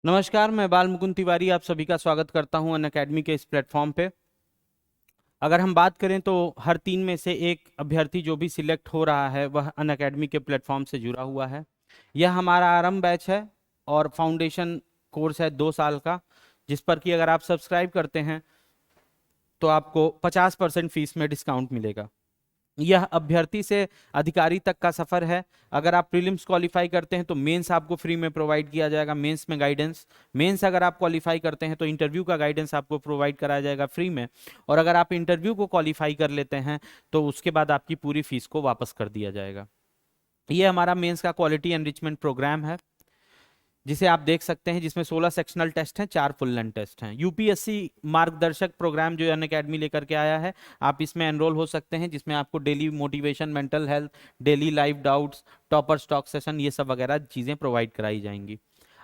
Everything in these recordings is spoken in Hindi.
नमस्कार, मैं बाल मुकुंद तिवारी आप सभी का स्वागत करता हूं अनअकैडमी के इस प्लेटफॉर्म पे। अगर हम बात करें तो हर 3 में से एक अभ्यर्थी जो भी सिलेक्ट हो रहा है वह अनअकैडमी के प्लेटफॉर्म से जुड़ा हुआ है। यह हमारा आरंभ बैच है और फाउंडेशन कोर्स है 2 साल का, जिस पर कि अगर आप सब्सक्राइब करते हैं तो आपको 50% फीस में डिस्काउंट मिलेगा। यह अभ्यर्थी से अधिकारी तक का सफर है। अगर आप प्रीलिम्स क्वालिफाई करते हैं तो मेंस आपको फ्री में प्रोवाइड किया जाएगा, मेंस में गाइडेंस। मेंस अगर आप क्वालिफाई करते हैं तो इंटरव्यू का गाइडेंस आपको प्रोवाइड कराया जाएगा फ्री में। और अगर आप इंटरव्यू को क्वालिफाई कर लेते हैं तो उसके बाद आपकी पूरी फीस को वापस कर दिया जाएगा। ये हमारा मेंस का क्वालिटी एनरिचमेंट प्रोग्राम है, जिसे आप देख सकते हैं, जिसमें 16 सेक्शनल टेस्ट हैं, 4 फुल लेंथ टेस्ट हैं। यूपीएससी मार्गदर्शक प्रोग्राम जो अनअकैडमी लेकर के आया है, आप इसमें एनरोल हो सकते हैं, जिसमें आपको daily motivation, mental health, daily life doubts, topper stock session, ये सब वगैरह चीज़ें प्रोवाइड कराई जाएंगी।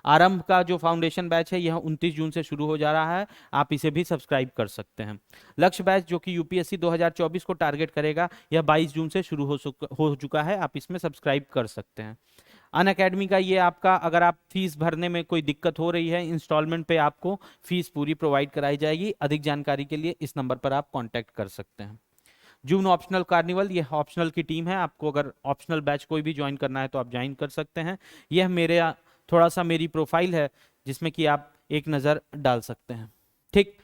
आरंभ का जो फाउंडेशन बैच है यह 29 जून से शुरू हो जा रहा है, आप इसे भी सब्सक्राइब कर सकते हैं। लक्ष्य बैच जो कि यूपीएससी 2024 को टारगेट करेगा, यह 22 जून से शुरू हो चुका है, आप इसमें सब्सक्राइब कर सकते हैं। अनअकैडमी का ये आपका, अगर आप फीस भरने में कोई दिक्कत हो रही है, इंस्टॉलमेंट पे आपको फीस पूरी प्रोवाइड कराई जाएगी। अधिक जानकारी के लिए इस नंबर पर आप कांटेक्ट कर सकते हैं। जून ऑप्शनल कार्निवल, यह ऑप्शनल की टीम है, आपको अगर ऑप्शनल बैच कोई भी ज्वाइन करना है तो आप ज्वाइन कर सकते हैं। यह मेरे थोड़ा सा मेरी प्रोफाइल है जिसमें कि आप एक नज़र डाल सकते हैं। ठीक,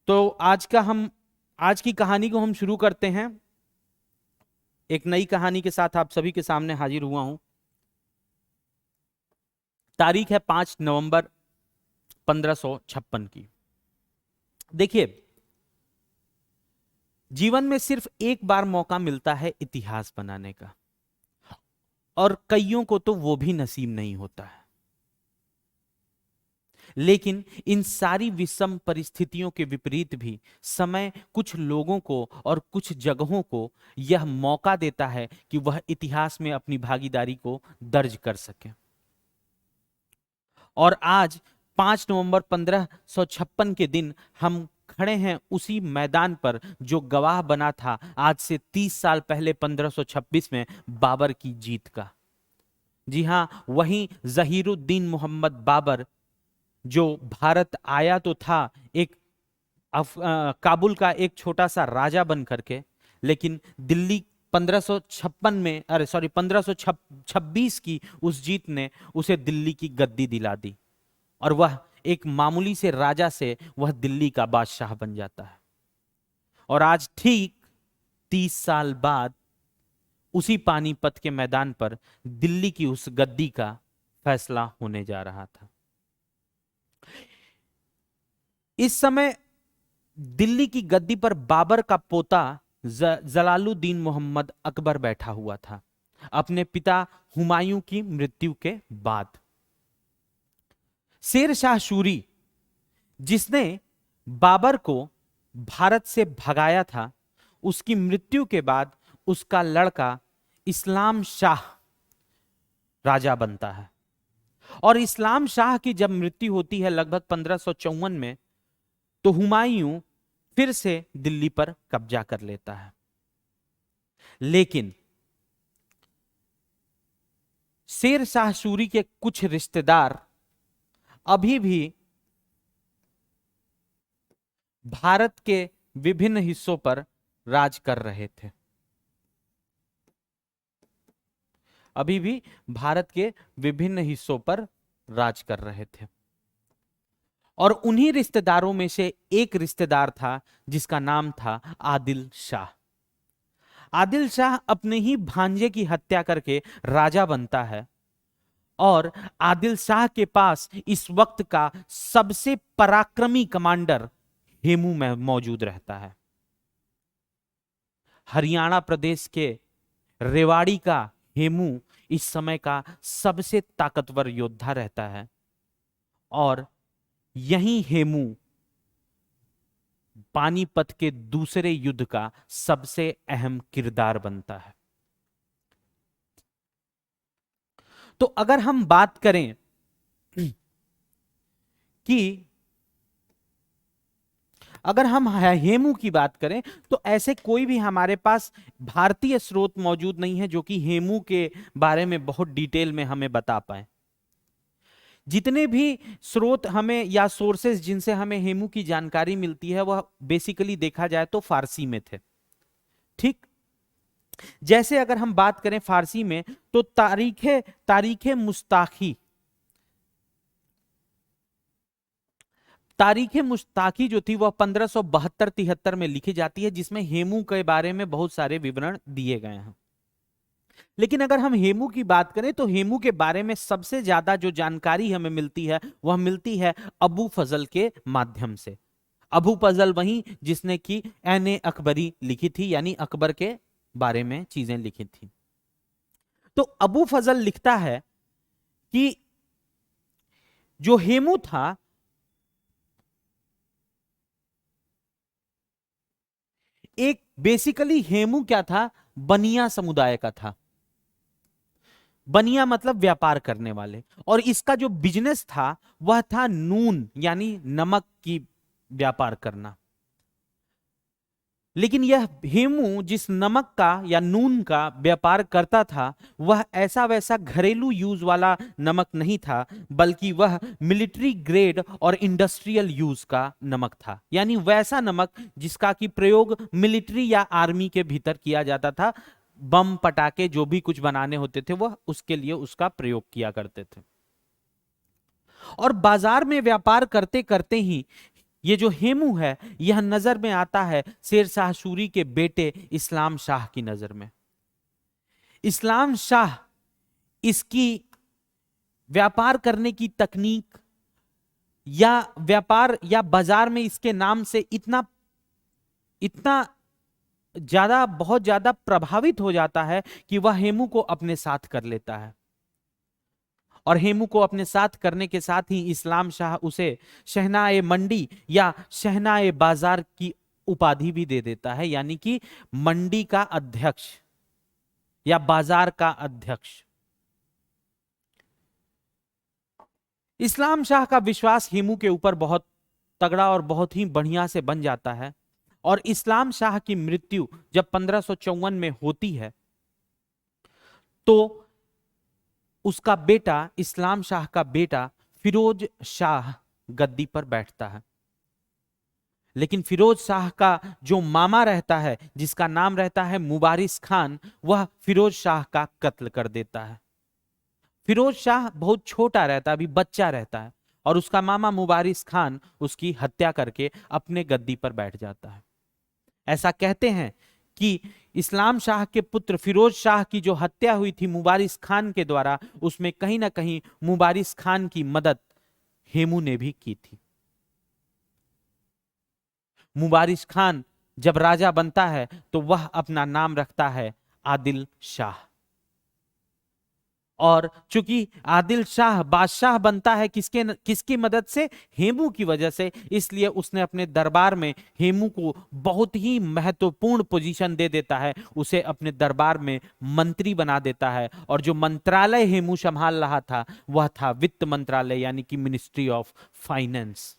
तो आज की कहानी को हम शुरू करते हैं। एक नई कहानी के साथ आप सभी के सामने हाजिर हुआ हूं। तारीख है 5 नवंबर 1556 की। देखिए, जीवन में सिर्फ एक बार मौका मिलता है इतिहास बनाने का, और कईयों को तो वो भी नसीब नहीं होता है। लेकिन इन सारी विषम परिस्थितियों के विपरीत भी समय कुछ लोगों को और कुछ जगहों को यह मौका देता है कि वह इतिहास में अपनी भागीदारी को दर्ज कर सके। और आज 5 नवंबर 1556 के दिन हम खड़े हैं उसी मैदान पर जो गवाह बना था आज से 30 साल पहले 1526 में बाबर की जीत का। जी हां, वही जहीरुद्दीन मोहम्मद बाबर, जो भारत आया तो था एक काबुल का एक छोटा सा राजा बन करके, लेकिन दिल्ली 1556 में, अरे सॉरी 1526 की उस जीत ने उसे दिल्ली की गद्दी दिला दी, और वह एक मामूली से राजा से वह दिल्ली का बादशाह बन जाता है। और आज ठीक 30 साल बाद उसी पानीपत के मैदान पर दिल्ली की उस गद्दी का फैसला होने जा रहा था। इस समय दिल्ली की गद्दी पर बाबर का पोता जलालुद्दीन मोहम्मद अकबर बैठा हुआ था, अपने पिता हुमायूं की मृत्यु के बाद। शेर शाह सूरी, जिसने बाबर को भारत से भगाया था, उसकी मृत्यु के बाद उसका लड़का इस्लाम शाह राजा बनता है। और इस्लाम शाह की जब मृत्यु होती है लगभग 1554 में, तो हुमायूं फिर से दिल्ली पर कब्जा कर लेता है। लेकिन शेर शाह सूरी के कुछ रिश्तेदार अभी भी भारत के विभिन्न हिस्सों पर राज कर रहे थे। अभी भी भारत के विभिन्न हिस्सों पर राज कर रहे थे। और उन्हीं रिश्तेदारों में से एक रिश्तेदार था जिसका नाम था आदिल शाह। आदिल शाह अपने ही भांजे की हत्या करके राजा बनता है, और आदिल शाह के पास इस वक्त का सबसे पराक्रमी कमांडर हेमू में मौजूद रहता है। हरियाणा प्रदेश के रेवाड़ी का हेमू इस समय का सबसे ताकतवर योद्धा रहता है, और यही हेमू पानीपत के दूसरे युद्ध का सबसे अहम किरदार बनता है। तो अगर हम बात करें कि अगर हम हेमू की बात करें, तो ऐसे कोई भी हमारे पास भारतीय स्रोत मौजूद नहीं है जो कि हेमू के बारे में बहुत डिटेल में हमें बता पाए। जितने भी स्रोत हमें या सोर्सेज जिनसे हमें हेमू की जानकारी मिलती है वह बेसिकली देखा जाए तो फारसी में थे। ठीक, जैसे अगर हम बात करें फारसी में तो तारीखे मुस्ताखी, तारीख मुस्ताकी जो थी वह 1572-73 में लिखी जाती है, जिसमें हेमू के बारे में बहुत सारे विवरण दिए गए हैं। लेकिन अगर हम हेमू की बात करें तो हेमू के बारे में सबसे ज्यादा जो जानकारी हमें मिलती है वह मिलती है अबू फजल के माध्यम से। अबू फजल वही जिसने कि एन अकबरी लिखी थी, यानी अकबर के बारे में चीजें लिखी थी। तो अबू फजल लिखता है कि जो हेमू था एक बेसिकली हेमू क्या था, बनिया समुदाय का था। बनिया मतलब व्यापार करने वाले, और इसका जो बिजनेस था वह था नून यानी नमक की व्यापार करना। लेकिन यह हेमू जिस नमक का या नून का व्यापार करता था वह ऐसा वैसा घरेलू यूज वाला नमक नहीं था, बल्कि वह मिलिट्री ग्रेड और इंडस्ट्रियल यूज का नमक था। यानी वैसा नमक जिसका कि प्रयोग मिलिट्री या आर्मी के भीतर किया जाता था। बम पटाखे जो भी कुछ बनाने होते थे वह उसके लिए उसका प्रयोग किया करते थे। और बाजार में व्यापार करते करते ही ये जो हेमू है यह नजर में आता है शेर शाह सूरी के बेटे इस्लाम शाह की नजर में। इस्लाम शाह इसकी व्यापार करने की तकनीक या व्यापार या बाजार में इसके नाम से इतना इतना ज्यादा बहुत ज्यादा प्रभावित हो जाता है कि वह हेमू को अपने साथ कर लेता है। और हेमू को अपने साथ करने के साथ ही इस्लाम शाह उसे शहनाए मंडी या शहनाए बाजार की उपाधि भी दे देता है, यानी कि मंडी का अध्यक्ष या बाजार का अध्यक्ष। इस्लाम शाह का विश्वास हेमू के ऊपर बहुत तगड़ा और बहुत ही बढ़िया से बन जाता है। और इस्लाम शाह की मृत्यु जब 1554 में होती है तो उसका बेटा इस्लाम शाह का बेटा फिरोज शाह गद्दी पर बैठता है। लेकिन फिरोज शाह का जो मामा रहता है जिसका नाम रहता है मुबारिस खान, वह फिरोज शाह का कत्ल कर देता है। फिरोज शाह बहुत छोटा रहता है, अभी बच्चा रहता है, और उसका मामा मुबारिस खान उसकी हत्या करके अपने गद्दी पर बैठ जाता है। ऐसा कहते हैं कि इस्लाम शाह के पुत्र फिरोज शाह की जो हत्या हुई थी मुबारिस खान के द्वारा, उसमें कहीं ना कहीं मुबारिस खान की मदद हेमू ने भी की थी। मुबारिस खान जब राजा बनता है तो वह अपना नाम रखता है आदिल शाह। और चूंकि आदिल शाह बादशाह बनता है किसकी मदद से, हेमू की वजह से, इसलिए उसने अपने दरबार में हेमू को बहुत ही महत्वपूर्ण पोजीशन दे देता है। उसे अपने दरबार में मंत्री बना देता है। और जो मंत्रालय हेमू संभाल रहा था वह था वित्त मंत्रालय, यानी कि मिनिस्ट्री ऑफ फाइनेंस।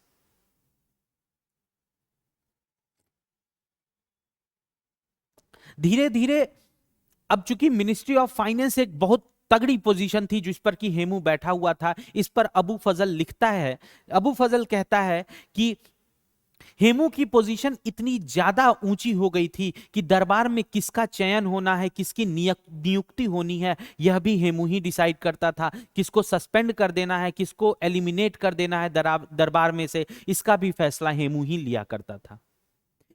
धीरे धीरे अब चूंकि मिनिस्ट्री ऑफ फाइनेंस एक बहुत तगड़ी पोजीशन थी जिस पर कि हेमू बैठा हुआ था, इस पर अबू फजल लिखता है। अबू फजल कहता है कि हेमू की पोजीशन इतनी ज्यादा ऊंची हो गई थी कि दरबार में किसका चयन होना है, किसकी नियुक्ति होनी है, यह भी हेमू ही डिसाइड करता था। किसको सस्पेंड कर देना है, किसको एलिमिनेट कर देना है दरबार में से, इसका भी फैसला हेमू ही लिया करता था।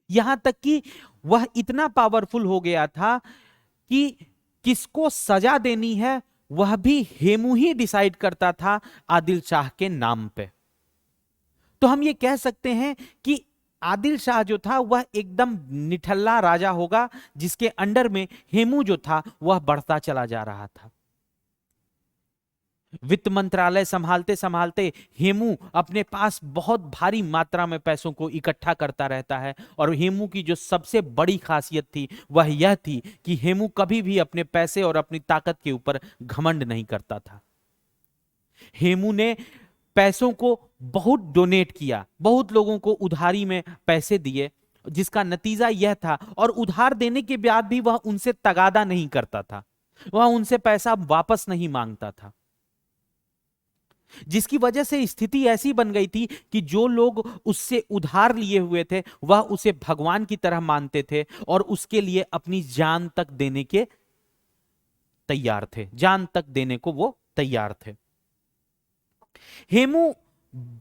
यहां तक कि वह इतना पावरफुल हो गया था कि किसको सजा देनी है वह भी हेमू ही डिसाइड करता था आदिल शाह के नाम पे। तो हम ये कह सकते हैं कि आदिल शाह जो था वह एकदम निठल्ला राजा होगा जिसके अंडर में हेमू जो था वह बढ़ता चला जा रहा था। वित्त मंत्रालय संभालते संभालते हेमू अपने पास बहुत भारी मात्रा में पैसों को इकट्ठा करता रहता है। और हेमू की जो सबसे बड़ी खासियत थी वह यह थी कि हेमू कभी भी अपने पैसे और अपनी ताकत के ऊपर घमंड नहीं करता था। हेमू ने पैसों को बहुत डोनेट किया, बहुत लोगों को उधारी में पैसे दिए, जिसका नतीजा यह था, और उधार देने के बाद भी वह उनसे तगादा नहीं करता था, वह उनसे पैसा वापस नहीं मांगता था। जिसकी वजह से स्थिति ऐसी बन गई थी कि जो लोग उससे उधार लिए हुए थे वह उसे भगवान की तरह मानते थे और उसके लिए अपनी जान तक देने के तैयार थे, जान तक देने को वो तैयार थे। हेमू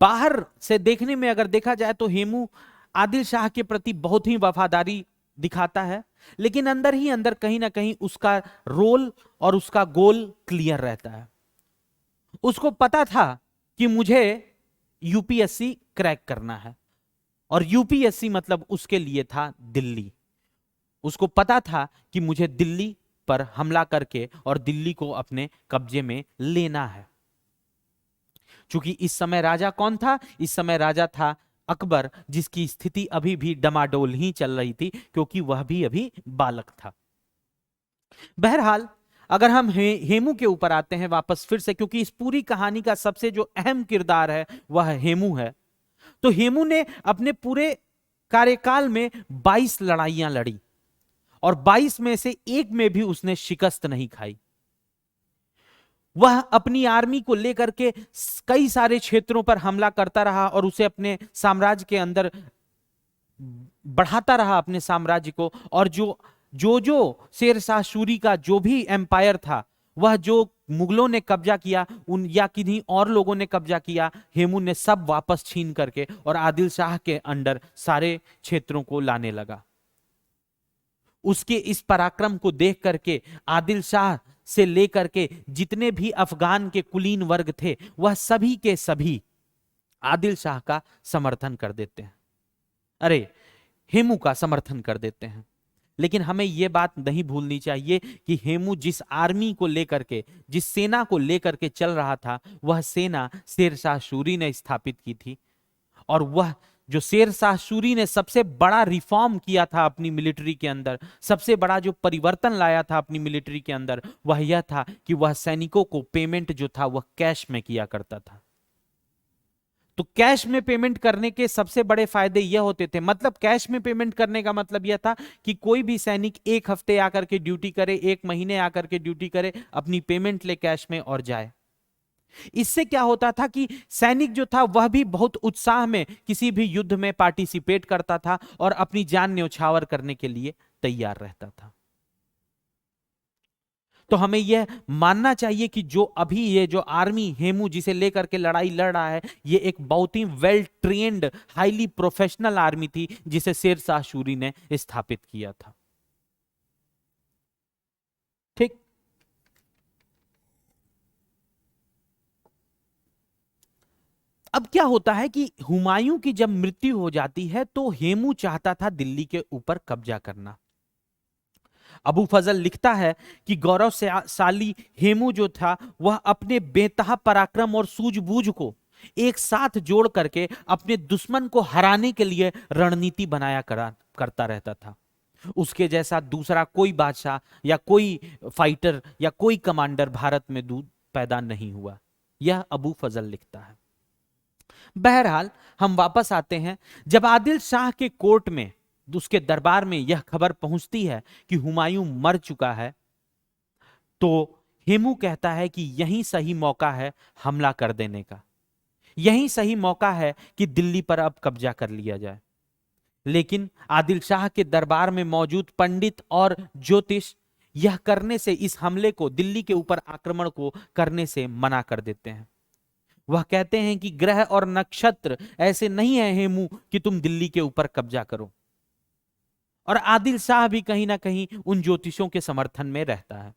बाहर से देखने में अगर देखा जाए तो हेमू आदिल शाह के प्रति बहुत ही वफादारी दिखाता है, लेकिन अंदर ही अंदर कहीं ना कहीं उसका रोल और उसका गोल क्लियर रहता है। उसको पता था कि मुझे यूपीएससी क्रैक करना है, और यूपीएससी मतलब उसके लिए था दिल्ली। उसको पता था कि मुझे दिल्ली पर हमला करके और दिल्ली को अपने कब्जे में लेना है। क्योंकि इस समय राजा कौन था? इस समय राजा था अकबर, जिसकी स्थिति अभी भी डमाडोल ही चल रही थी क्योंकि वह भी अभी बालक था। बहरहाल अगर हम हेमू के ऊपर आते हैं वापस फिर से, क्योंकि इस पूरी कहानी का सबसे जो अहम किरदार है वह हेमू है। तो हेमू ने अपने पूरे कार्यकाल में 22 लड़ाइयां लड़ी और 22 में से एक में भी उसने शिकस्त नहीं खाई। वह अपनी आर्मी को लेकर के कई सारे क्षेत्रों पर हमला करता रहा और उसे अपने साम्राज्य के अंदर बढ़ाता रहा, अपने साम्राज्य को। और जो शेर शाह सूरी का जो भी एम्पायर था, वह जो मुगलों ने कब्जा किया उन या किन्हीं और लोगों ने कब्जा किया, हेमू ने सब वापस छीन करके और आदिल शाह के अंडर सारे क्षेत्रों को लाने लगा। उसके इस पराक्रम को देख करके आदिल शाह से लेकर के जितने भी अफगान के कुलीन वर्ग थे वह सभी के सभी आदिल शाह का समर्थन कर देते हैं, अरे हेमू का समर्थन कर देते हैं। लेकिन हमें यह बात नहीं भूलनी चाहिए कि हेमू जिस आर्मी को लेकर के, जिस सेना को लेकर के चल रहा था, वह सेना शेर शाह सूरी ने स्थापित की थी। और वह जो शेर शाह सूरी ने सबसे बड़ा रिफॉर्म किया था अपनी मिलिट्री के अंदर, सबसे बड़ा जो परिवर्तन लाया था अपनी मिलिट्री के अंदर, वह यह था कि वह सैनिकों को पेमेंट जो था वह कैश में किया करता था। तो कैश में पेमेंट करने के सबसे बड़े फायदे यह होते थे, मतलब कैश में पेमेंट करने का मतलब यह था कि कोई भी सैनिक एक हफ्ते आकर के ड्यूटी करे, एक महीने आकर के ड्यूटी करे, अपनी पेमेंट ले कैश में और जाए। इससे क्या होता था कि सैनिक जो था वह भी बहुत उत्साह में किसी भी युद्ध में पार्टिसिपेट करता था और अपनी जान न्यौछावर करने के लिए तैयार रहता था। तो हमें यह मानना चाहिए कि जो अभी ये जो आर्मी हेमू जिसे लेकर के लड़ाई लड़ रहा है, ये एक बहुत ही well trained highly professional army थी जिसे शेर शाह सूरी ने स्थापित किया था। ठीक। अब क्या होता है कि हुमायूं की जब मृत्यु हो जाती है तो हेमू चाहता था दिल्ली के ऊपर कब्जा करना। अबू फजल लिखता है कि गौरवशाली हेमू जो था वह अपने बेतहा पराक्रम और सूझबूझ को एक साथ जोड़ करके अपने दुश्मन को हराने के लिए रणनीति बनाया करता रहता था। उसके जैसा दूसरा कोई बादशाह या कोई फाइटर या कोई कमांडर भारत में पैदा नहीं हुआ, यह अबू फजल लिखता है। बहरहाल हम वापस आते हैं। जब आदिल शाह के कोर्ट में, उसके दरबार में यह खबर पहुंचती है कि हुमायूं मर चुका है, तो हेमू कहता है कि यही सही मौका है हमला कर देने का, यही सही मौका है कि दिल्ली पर अब कब्जा कर लिया जाए। लेकिन आदिल शाह के दरबार में मौजूद पंडित और ज्योतिष यह करने से, इस हमले को, दिल्ली के ऊपर आक्रमण को करने से मना कर देते हैं। वह कहते हैं कि ग्रह और नक्षत्र ऐसे नहीं है हेमू कि तुम दिल्ली के ऊपर कब्जा करो। और आदिल शाह भी कहीं ना कहीं उन ज्योतिषों के समर्थन में रहता है।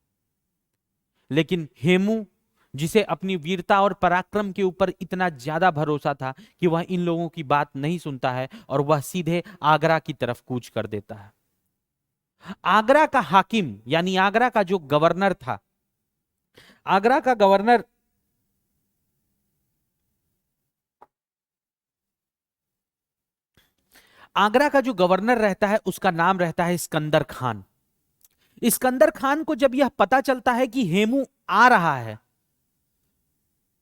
लेकिन हेमू, जिसे अपनी वीरता और पराक्रम के ऊपर इतना ज्यादा भरोसा था कि वह इन लोगों की बात नहीं सुनता है और वह सीधे आगरा की तरफ कूच कर देता है। आगरा का हाकिम यानी आगरा का जो गवर्नर था, आगरा का गवर्नर आगरा का जो गवर्नर रहता है उसका नाम रहता है सिकंदर खान। सिकंदर खान को जब यह पता चलता है कि हेमू आ रहा है,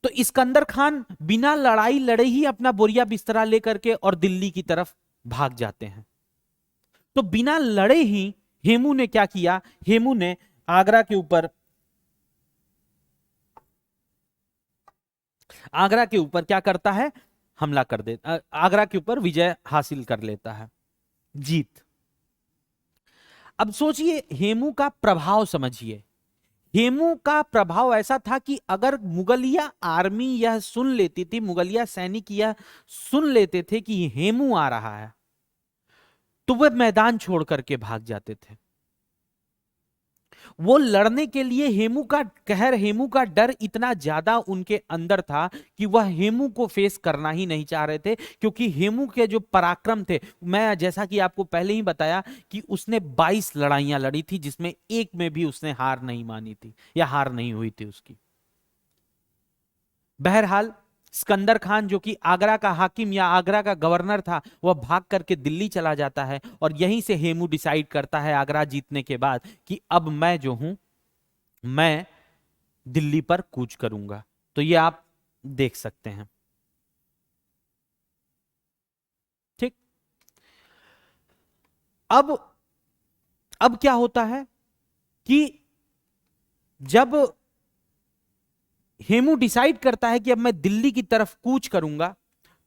तो सिकंदर खान बिना लड़ाई लड़े ही अपना बोरिया बिस्तरा लेकर के और दिल्ली की तरफ भाग जाते हैं। तो बिना लड़े ही हेमू ने क्या किया, हेमू ने आगरा के ऊपर क्या करता है, हमला कर देता, आगरा के ऊपर विजय हासिल कर लेता है, जीत। अब सोचिए हेमू का प्रभाव समझिए। हेमू का प्रभाव ऐसा था कि अगर मुगलिया आर्मी यह सुन लेती थी, मुगलिया सैनिक यह सुन लेते थे कि हेमू आ रहा है, तो वे मैदान छोड़ करके भाग जाते थे। वो लड़ने के लिए हेमू का कहर, हेमू का डर इतना ज्यादा उनके अंदर था कि वह हेमू को फेस करना ही नहीं चाह रहे थे, क्योंकि हेमू के जो पराक्रम थे, मैं जैसा कि आपको पहले ही बताया कि उसने 22 लड़ाइयां लड़ी थी, जिसमें एक में भी उसने हार नहीं मानी थी या हार नहीं हुई थी उसकी। बहरहाल सिकंदर खान जो कि आगरा का हाकिम या आगरा का गवर्नर था, वह भाग करके दिल्ली चला जाता है और यहीं से हेमू डिसाइड करता है आगरा जीतने के बाद कि अब मैं जो हूं, मैं दिल्ली पर कूच करूंगा। तो ये आप देख सकते हैं। ठीक। अब क्या होता है कि जब हेमू डिसाइड करता है कि अब मैं दिल्ली की तरफ कूच करूंगा,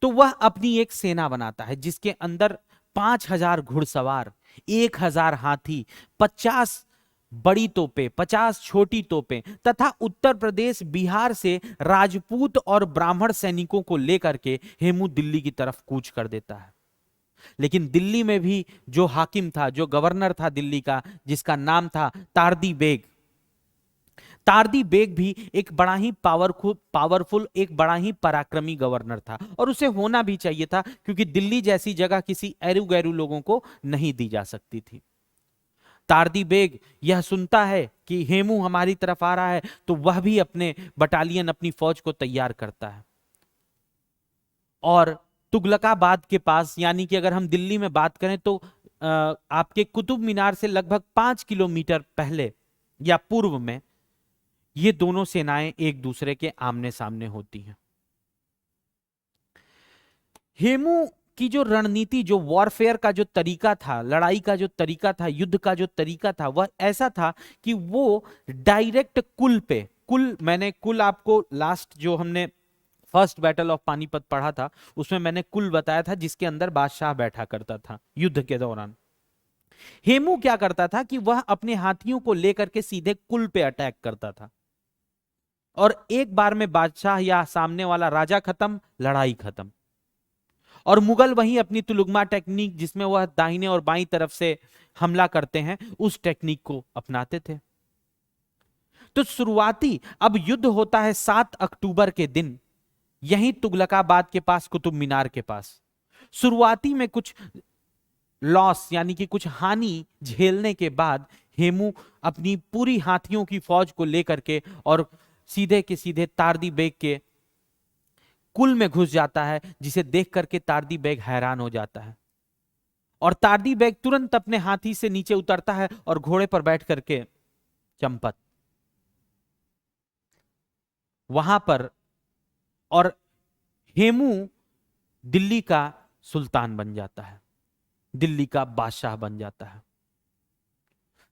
तो वह अपनी एक सेना बनाता है जिसके अंदर 5,000 घुड़सवार, 1,000 हाथी, 50 बड़ी तोपें, 50 छोटी तोपें तथा उत्तर प्रदेश बिहार से राजपूत और ब्राह्मण सैनिकों को लेकर के हेमू दिल्ली की तरफ कूच कर देता है। लेकिन दिल्ली में भी जो हाकिम था, जो गवर्नर था दिल्ली का, जिसका नाम था तारदी बेग, तारदी बेग भी एक बड़ा ही पावरफुल, एक बड़ा ही पराक्रमी गवर्नर था, और उसे होना भी चाहिए था, क्योंकि दिल्ली जैसी जगह किसी एरू गैरू लोगों को नहीं दी जा सकती थी। तारदी बेग यह सुनता है कि हेमू हमारी तरफ आ रहा है, तो वह भी अपने बटालियन, अपनी फौज को तैयार करता है। और तुगलकाबाद के पास, यानी कि अगर हम दिल्ली में बात करें तो आपके कुतुब मीनार से लगभग 5 किलोमीटर पहले या पूर्व में ये दोनों सेनाएं एक दूसरे के आमने सामने होती हैं। हेमू की जो रणनीति, जो वॉरफेयर का जो तरीका था, लड़ाई का जो तरीका था, युद्ध का जो तरीका था, वह ऐसा था कि वो डायरेक्ट कुल पे, कुल, मैंने कुल आपको लास्ट जो हमने फर्स्ट बैटल ऑफ पानीपत पढ़ा था उसमें मैंने कुल बताया था, जिसके अंदर बादशाह बैठा करता था युद्ध के दौरान। हेमू क्या करता था कि वह अपने हाथियों को लेकर के सीधे कुल पे अटैक करता था, और एक बार में बादशाह या सामने वाला राजा खत्म, लड़ाई खत्म। और मुगल वहीं अपनी तुलुगमा टेक्निक, जिसमें वह दाहिने और बाईं तरफ से हमला करते हैं, उस टेक्निक को अपनाते थे। तो शुरुआती, अब युद्ध होता है 7 अक्टूबर के दिन, यहीं तुगलकाबाद के पास, कुतुब मीनार के पास। शुरुआती में कुछ लॉस, यानी कि कुछ हानि झेलने के बाद हेमू अपनी पूरी हाथियों की फौज को लेकर के और सीधे के सीधे तारदी बेग के कुल में घुस जाता है, जिसे देख करके तारदी बेग हैरान हो जाता है। और तारदी बेग तुरंत अपने हाथी से नीचे उतरता है और घोड़े पर बैठ करके चंपत वहां पर, और हेमू दिल्ली का सुल्तान बन जाता है, दिल्ली का बादशाह बन जाता है।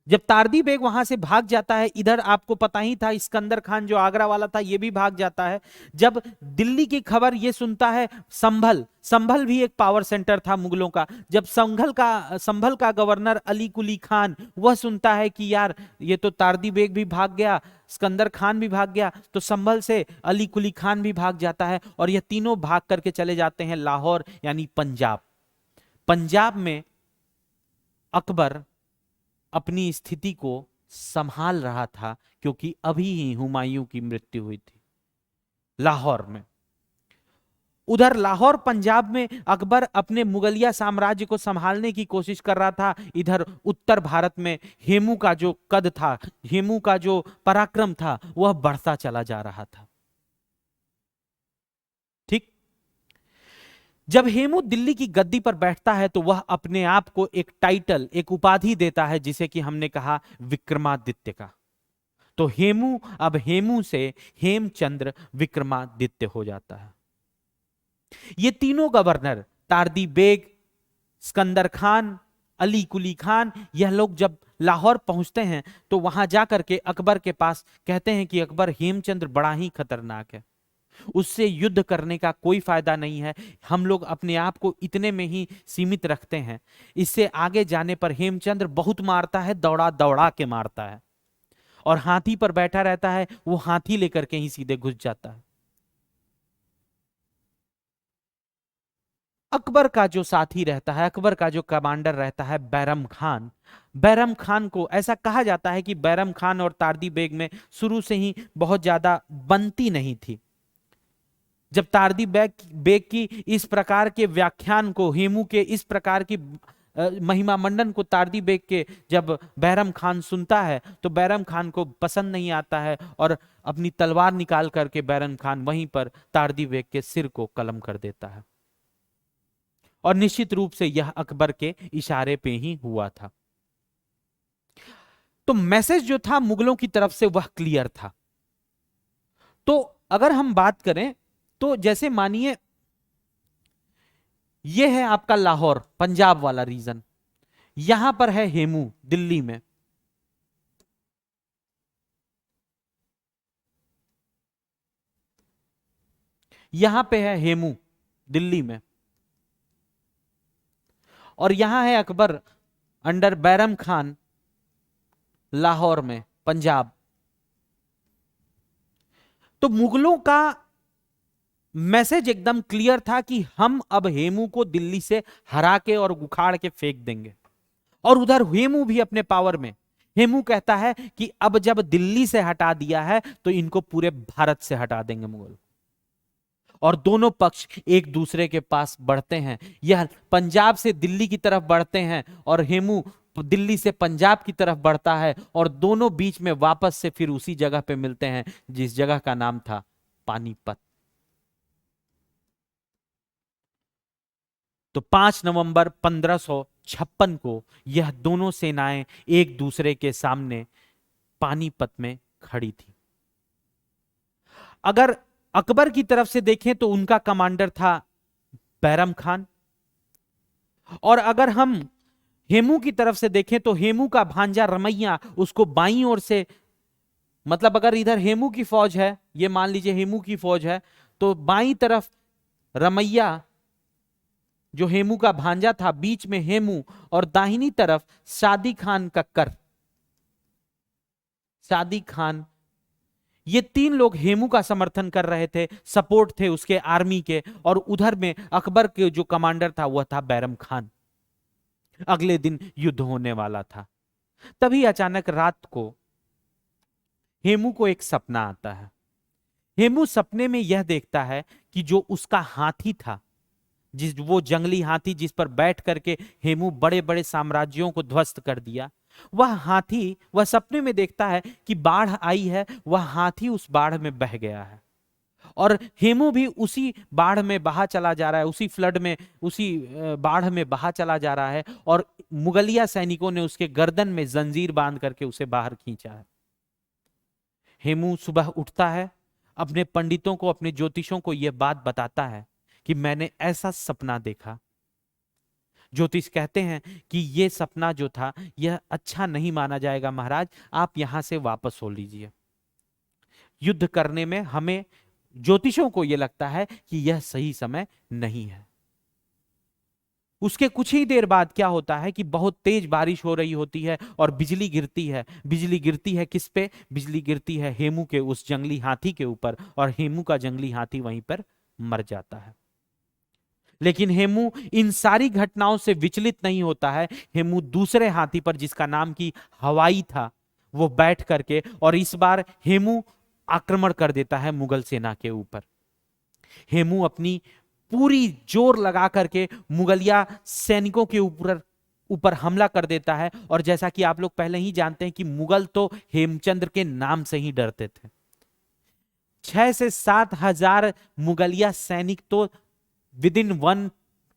जब तारदी बेग वहां से भाग जाता है, इधर आपको पता ही था सिकंदर खान जो आगरा वाला था ये भी भाग जाता है। जब दिल्ली की खबर ये सुनता है संभल, संभल भी एक पावर सेंटर था मुगलों का, जब संभल का गवर्नर अली कुली खान वह सुनता है कि यार ये तो तारदी बेग भी भाग गया, सिकंदर खान भी भाग गया, तो संभल से अली कुली खान भी भाग जाता है, और ये तीनों भाग करके चले जाते हैं लाहौर, यानी पंजाब। पंजाब में अकबर अपनी स्थिति को संभाल रहा था, क्योंकि अभी ही हुमायूं की मृत्यु हुई थी लाहौर में। उधर लाहौर पंजाब में अकबर अपने मुगलिया साम्राज्य को संभालने की कोशिश कर रहा था, इधर उत्तर भारत में हेमू का जो कद था, हेमू का जो पराक्रम था, वह बढ़ता चला जा रहा था। ठीक। जब हेमू दिल्ली की गद्दी पर बैठता है तो वह अपने आप को एक टाइटल, एक उपाधि देता है, जिसे कि हमने कहा विक्रमादित्य का। तो हेमू अब हेमू से हेमचंद्र विक्रमादित्य हो जाता है। ये तीनों गवर्नर, तारदी बेग, सिकंदर खान, अली कुली खान, यह लोग जब लाहौर पहुंचते हैं तो वहां जाकर के अकबर के पास कहते हैं कि अकबर, हेमचंद्र बड़ा ही खतरनाक है, उससे युद्ध करने का कोई फायदा नहीं है। हम लोग अपने आप को इतने में ही सीमित रखते हैं। इससे आगे जाने पर हेमचंद्र बहुत मारता है, दौड़ा दौड़ा के मारता है, और हाथी पर बैठा रहता है, वो हाथी लेकर के ही सीधे घुस जाता है। अकबर का जो साथी रहता है, अकबर का जो कमांडर रहता है बैरम खान, बैरम खान को ऐसा कहा जाता है कि बैरम खान और तारदी बेग में शुरू से ही बहुत ज्यादा बनती नहीं थी। जब तारदी बेग की इस प्रकार के व्याख्यान को, हेमू के इस प्रकार की महिमा मंडन को तारदी बेग के जब बैरम खान सुनता है तो बैरम खान को पसंद नहीं आता है, और अपनी तलवार निकाल करके बैरम खान वहीं पर तारदी बेग के सिर को कलम कर देता है। और निश्चित रूप से यह अकबर के इशारे पे ही हुआ था। तो मैसेज जो था मुगलों की तरफ से वह क्लियर था। तो अगर हम बात करें तो जैसे मानिए यह है आपका लाहौर, पंजाब वाला रीजन, यहां पर है हेमू दिल्ली में, यहां पे है हेमू दिल्ली में, और यहां है अकबर अंडर बैरम खान लाहौर में, पंजाब। तो मुगलों का मैसेज एकदम क्लियर था कि हम अब हेमू को दिल्ली से हरा के और उखाड़ के फेंक देंगे। और उधर हेमू भी अपने पावर में, हेमू कहता है कि अब जब दिल्ली से हटा दिया है तो इनको पूरे भारत से हटा देंगे मुगल। और दोनों पक्ष एक दूसरे के पास बढ़ते हैं, यह पंजाब से दिल्ली की तरफ बढ़ते हैं और हेमू दिल्ली से पंजाब की तरफ बढ़ता है, और दोनों बीच में वापस से फिर उसी जगह पे मिलते हैं जिस जगह का नाम था पानीपत। तो 5 नवंबर 1556 को यह दोनों सेनाएं एक दूसरे के सामने पानीपत में खड़ी थी। अगर अकबर की तरफ से देखें तो उनका कमांडर था बैरम खान, और अगर हम हेमू की तरफ से देखें तो हेमू का भांजा रमैया उसको बाईं ओर से, मतलब अगर इधर हेमू की फौज है, ये मान लीजिए हेमू की फौज है, तो बाईं तरफ रमैया जो हेमू का भांजा था, बीच में हेमू, और दाहिनी तरफ सादी खान कक्कर, सादी खान, ये तीन लोग हेमू का समर्थन कर रहे थे, सपोर्ट थे उसके आर्मी के। और उधर में अकबर के जो कमांडर था वह था बैरम खान। अगले दिन युद्ध होने वाला था। तभी अचानक रात को हेमू को एक सपना आता है। हेमू सपने में यह देखता है कि जो उसका हाथी था, जिस वो जंगली हाथी जिस पर बैठ करके हेमू बड़े बड़े साम्राज्यों को ध्वस्त कर दिया, वह हाथी, वह सपने में देखता है कि बाढ़ आई है, वह हाथी उस बाढ़ में बह गया है, और हेमू भी उसी बाढ़ में बहा चला जा रहा है, उसी फ्लड में, उसी बाढ़ में बहा चला जा रहा है, और मुगलिया सैनिकों ने उसके गर्दन में जंजीर बांध करके उसे बाहर खींचा है। हेमू सुबह उठता है, अपने पंडितों को, अपने ज्योतिषों को यह बात बताता है कि मैंने ऐसा सपना देखा। ज्योतिष कहते हैं कि यह सपना जो था यह अच्छा नहीं माना जाएगा महाराज, आप यहां से वापस हो लीजिए। युद्ध करने में हमें, ज्योतिषों को यह लगता है कि यह सही समय नहीं है। उसके कुछ ही देर बाद क्या होता है कि बहुत तेज बारिश हो रही होती है और बिजली गिरती है। बिजली गिरती है किस पे? बिजली गिरती है हेमू के उस जंगली हाथी के ऊपर, और हेमू का जंगली हाथी वहीं पर मर जाता है। लेकिन हेमू इन सारी घटनाओं से विचलित नहीं होता है। हेमू दूसरे हाथी पर, जिसका नाम की हवाई था, वो बैठ करके, और इस बार हेमू आक्रमण कर देता है मुगल सेना के ऊपर। हेमू अपनी पूरी जोर लगा करके मुगलिया सैनिकों के ऊपर हमला कर देता है। और जैसा कि आप लोग पहले ही जानते हैं कि मुगल तो हेमचंद्र के नाम से ही डरते थे। 6 से 7 हजार मुगलिया सैनिक तो विदिन 1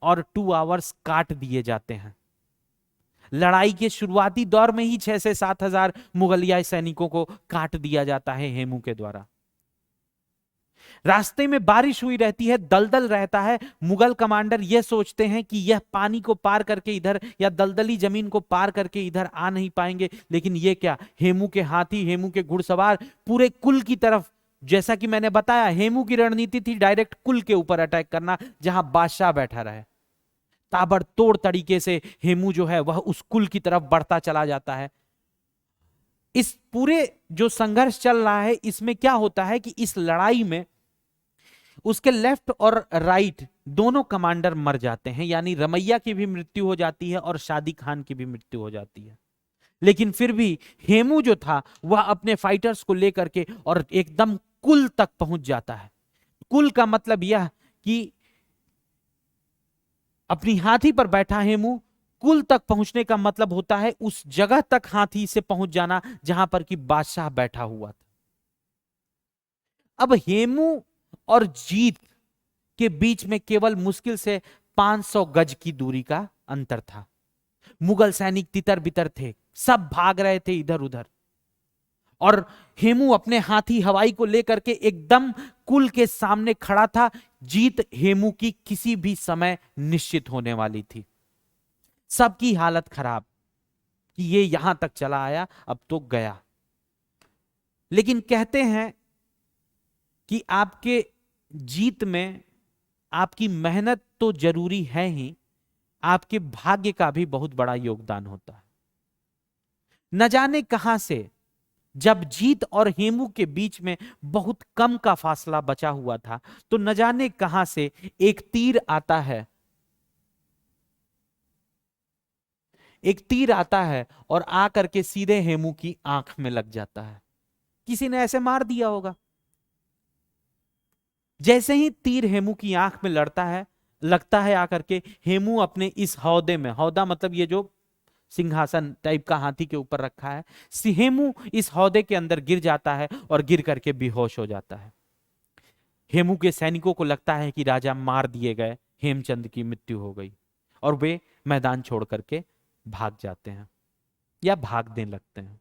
और 2 आवर्स काट दिए जाते हैं। लड़ाई के शुरुआती दौर में ही 6 से 7 हजार मुगलिया सैनिकों को काट दिया जाता है हेमू के द्वारा। रास्ते में बारिश हुई रहती है, दलदल रहता है। मुगल कमांडर यह सोचते हैं कि यह पानी को पार करके इधर, या दलदली जमीन को पार करके इधर आ नहीं पाएंगे। लेकिन यह क्या, हेमू के हाथी, हेमू के घुड़सवार पूरे कुल की तरफ जैसा कि मैंने बताया, हेमू की रणनीति थी डायरेक्ट कुल के ऊपर अटैक करना, जहां बादशाह बैठा रहे। ताबड़तोड़ तरीके से हेमू जो है वह उस कुल की तरफ बढ़ता चला जाता है। इस पूरे जो संघर्ष चल रहा है, इसमें क्या होता है कि इस लड़ाई में उसके लेफ्ट और राइट दोनों कमांडर मर जाते हैं, यानी रमैया की भी मृत्यु हो जाती है और शादी खान की भी मृत्यु हो जाती है। लेकिन फिर भी हेमू जो था वह अपने फाइटर्स को लेकर के और एकदम कुल तक पहुंच जाता है। कुल का मतलब यह कि अपनी हाथी पर बैठा हेमू, कुल तक पहुंचने का मतलब होता है उस जगह तक हाथी से पहुंच जाना जहां पर कि बादशाह बैठा हुआ था। अब हेमू और जीत के बीच में केवल मुश्किल से 500 गज की दूरी का अंतर था। मुगल सैनिक तितर बितर थे, सब भाग रहे थे इधर उधर, और हेमू अपने हाथी हवाई को लेकर के एकदम कुल के सामने खड़ा था। जीत हेमू की किसी भी समय निश्चित होने वाली थी। सबकी हालत खराब कि ये यहां तक चला आया, अब तो गया। लेकिन कहते हैं कि आपके जीत में आपकी मेहनत तो जरूरी है ही, आपके भाग्य का भी बहुत बड़ा योगदान होता है। न जाने कहां से जब जीत और हेमू के बीच में बहुत कम का फासला बचा हुआ था, तो न जाने कहां से एक तीर आता है, एक तीर आता है और आकर के सीधे हेमू की आंख में लग जाता है। किसी ने ऐसे मार दिया होगा। जैसे ही तीर हेमू की आंख में लड़ता है, लगता है आकर के, हेमू अपने इस हौदे में, हौदा मतलब ये जो सिंहासन टाइप का हाथी के ऊपर रखा है, हेमू इस हौदे के अंदर गिर जाता है और गिर करके बेहोश हो जाता है। हेमू के सैनिकों को लगता है कि राजा मार दिए गए, हेमचंद की मृत्यु हो गई, और वे मैदान छोड़ करके भाग जाते हैं या भागने लगते हैं।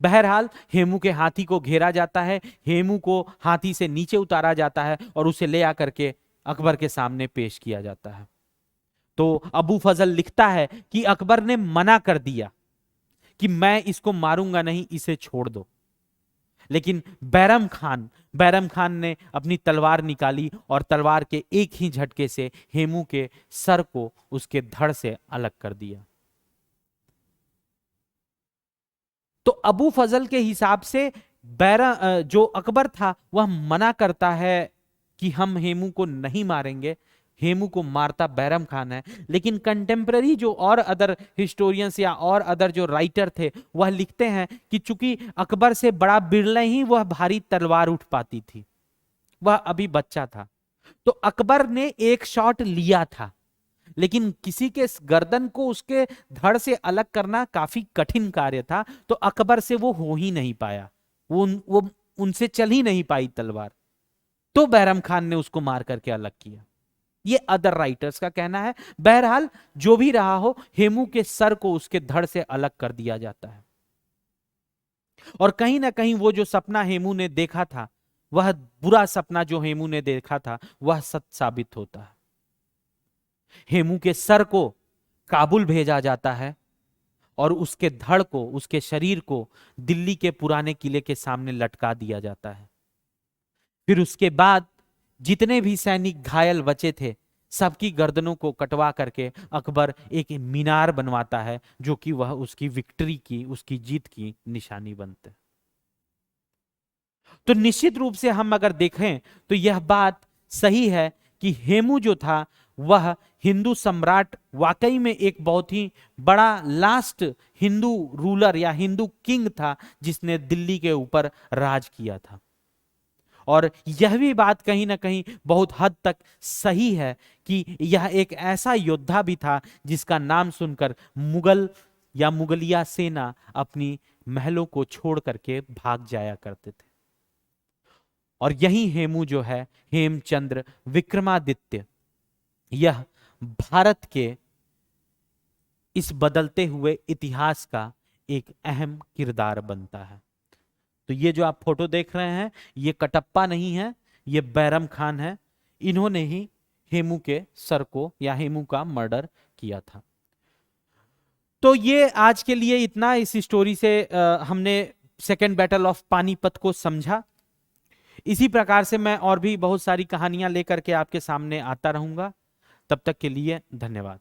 बहरहाल हेमू के हाथी को घेरा जाता है, हेमू को हाथी से नीचे उतारा जाता है और उसे ले आकर के अकबर के सामने पेश किया जाता है। तो अबू फजल लिखता है कि अकबर ने मना कर दिया कि मैं इसको मारूंगा नहीं, इसे छोड़ दो। लेकिन बैरम खान ने अपनी तलवार निकाली और तलवार के एक ही झटके से हेमू के सर को उसके धड़ से अलग कर दिया। तो अबू फजल के हिसाब से जो अकबर था वह मना करता है कि हम हेमू को नहीं मारेंगे, हेमू को मारता बैरम खान है। लेकिन कंटेम्पररी जो और अदर हिस्टोरियंस या और अदर जो राइटर थे वह लिखते हैं कि चूंकि अकबर से बड़ा बिरला ही वह भारी तलवार उठ पाती थी, वह अभी बच्चा था, तो अकबर ने एक शॉट लिया था, लेकिन किसी के गर्दन को उसके धड़ से अलग करना काफी कठिन कार्य था, तो अकबर से वो हो ही नहीं पाया, वो उनसे चल ही नहीं पाई तलवार, तो बैरम खान ने उसको मार करके अलग किया। ये अदर राइटर्स का कहना है। बहरहाल जो भी रहा हो, हेमू के सर को उसके धड़ से अलग कर दिया जाता है। और कहीं ना कहीं वो जो सपना हेमू ने देखा था, वह बुरा सपना जो हेमू ने देखा था, वह सत्य साबित होता है। हेमू के सर को काबुल भेजा जाता है और उसके धड़ को, उसके शरीर को दिल्ली के पुराने किले के सामने लटका दिया जाता है। फिर उसके बाद जितने भी सैनिक घायल बचे थे, सबकी गर्दनों को कटवा करके अकबर एक मीनार बनवाता है, जो कि वह उसकी विक्ट्री की, उसकी जीत की निशानी बनते हैं। तो निश्चित रूप से हम अगर देखें तो यह बात सही है कि हेमू जो था वह हिंदू सम्राट, वाकई में एक बहुत ही बड़ा लास्ट हिंदू रूलर या हिंदू किंग था जिसने दिल्ली के ऊपर राज किया था। और यह भी बात कहीं ना कहीं बहुत हद तक सही है कि यह एक ऐसा योद्धा भी था जिसका नाम सुनकर मुगल या मुगलिया सेना अपनी महलों को छोड़ करके भाग जाया करते थे। और यही हेमू जो है, हेमचंद्र विक्रमादित्य, यह भारत के इस बदलते हुए इतिहास का एक अहम किरदार बनता है। तो ये जो आप फोटो देख रहे हैं, ये कटप्पा नहीं है, ये बैरम खान है। इन्होंने ही हेमू के सर को या हेमू का मर्डर किया था। तो ये आज के लिए इतना। इस स्टोरी से हमने सेकेंड बैटल ऑफ पानीपत को समझा। इसी प्रकार से मैं और भी बहुत सारी कहानियां लेकर के आपके सामने आता रहूंगा। तब तक के लिए धन्यवाद।